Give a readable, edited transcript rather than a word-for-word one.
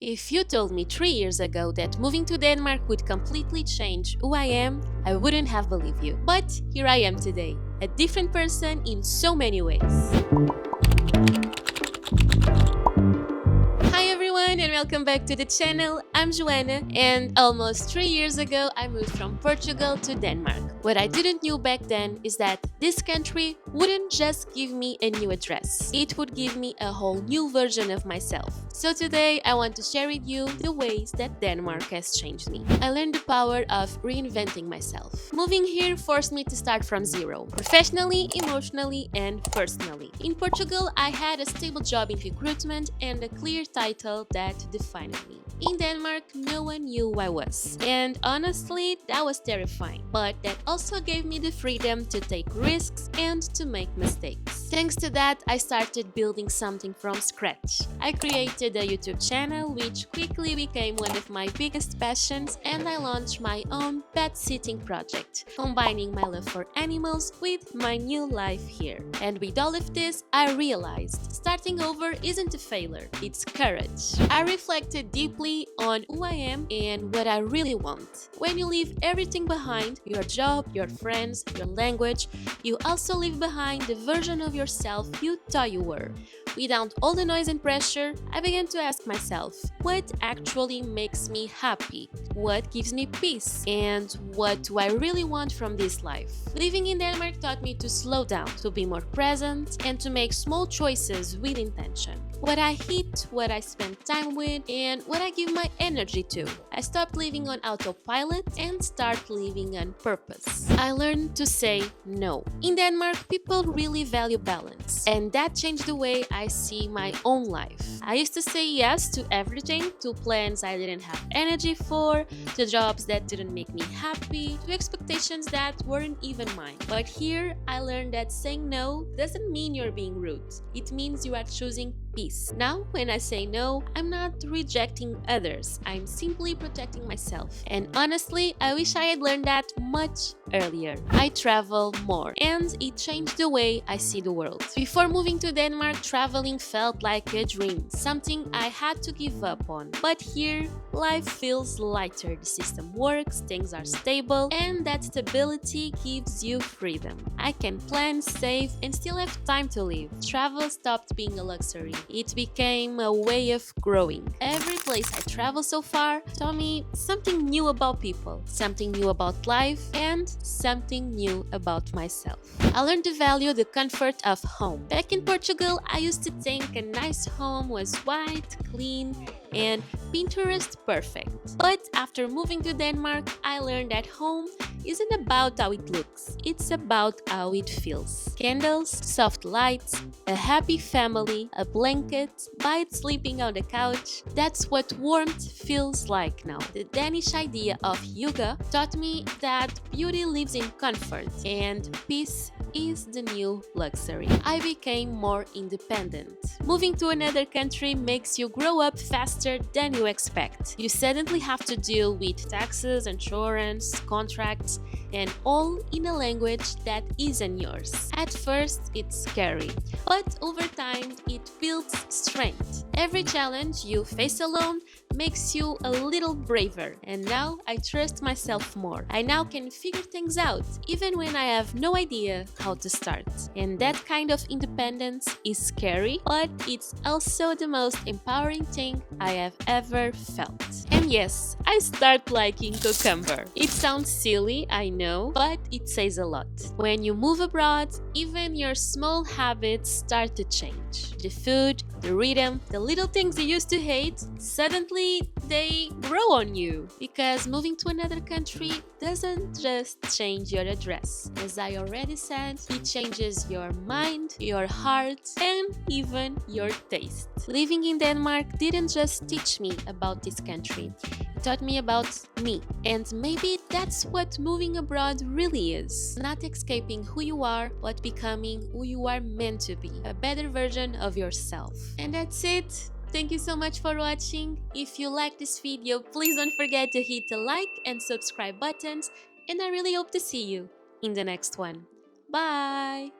If you told me 3 years ago that moving to Denmark would completely change who I am, I wouldn't have believed you. But here I am today, a different person in so many ways. Hi everyone and welcome back to the channel. I'm Joanna and almost 3 years ago I moved from Portugal to Denmark. What I didn't know back then is that this country wouldn't just give me a new address, it would give me a whole new version of myself. So today I want to share with you the ways that Denmark has changed me. I learned the power of reinventing myself. Moving here forced me to start from zero, professionally, emotionally and personally. In Portugal I had a stable job in recruitment and a clear title that defined me. In Denmark, no one knew who I was. And honestly, that was terrifying. But that also gave me the freedom to take risks and to make mistakes. Thanks to that, I started building something from scratch. I created a YouTube channel, which quickly became one of my biggest passions, and I launched my own pet sitting project, combining my love for animals with my new life here. And with all of this, I realized starting over isn't a failure, it's courage. I reflected deeply on who I am and what I really want. When you leave everything behind, your job, your friends, your language, you also leave behind the version of yourself you thought you were. Without all the noise and pressure, I began to ask myself, what actually makes me happy? What gives me peace? And what do I really want from this life? Living in Denmark taught me to slow down, to be more present, and to make small choices with intention. What I eat, what I spend time with, and what I give my energy to. I stopped living on autopilot and start living on purpose. I learned to say no. In Denmark, people really value balance, and that changed the way I see my own life. I used to say yes to everything, to plans I didn't have energy for, to jobs that didn't make me happy, to expectations that weren't even mine. But here, I learned that saying no doesn't mean you're being rude. It means you are choosing peace. Now, when I say no, I'm not rejecting others. I'm simply protecting myself. And honestly, I wish I had learned that much earlier. I travel more, and it changed the way I see the world. Before moving to Denmark, traveling felt like a dream, something I had to give up on. But here, life feels lighter. The system works, things are stable, and that stability gives you freedom. I can plan, save, and still have time to live. Travel stopped being a luxury. It became a way of growing. Every place I traveled so far taught me something new about people, something new about life, and something new about myself. I learned to value the comfort of home. Back in Portugal, I used to think a nice home was white, clean, and Pinterest perfect. But after moving to Denmark, I learned that home isn't about how it looks, it's about how it feels. Candles, soft lights, a happy family, a blanket, bite sleeping on the couch. That's what warmth feels like now. The Danish idea of yoga taught me that beauty lives in comfort and peace is the new luxury. I became more independent. Moving to another country makes you grow up faster than you expect. You suddenly have to deal with taxes, insurance, contracts, and all in a language that isn't yours. At first, it's scary, but over time, it builds strength. Every challenge you face alone makes you a little braver, and now I trust myself more. I now can figure things out, even when I have no idea how to start. And that kind of independence is scary, but it's also the most empowering thing I have ever felt. And yes, I start liking cucumber. It sounds silly, I know, but it says a lot. When you move abroad, even your small habits start to change. The food, the rhythm, the little things you used to hate, suddenly they grow on you. Because moving to another country doesn't just change your address. As I already said, it changes your mind, your heart, and even your taste. Living in Denmark didn't just teach me about this country. It taught me about me. And maybe that's what moving abroad really is. Not escaping who you are, but becoming who you are meant to be. A better version of yourself. And that's it. Thank you so much for watching. If you like this video, please don't forget to hit the like and subscribe buttons. And I really hope to see you in the next one. Bye!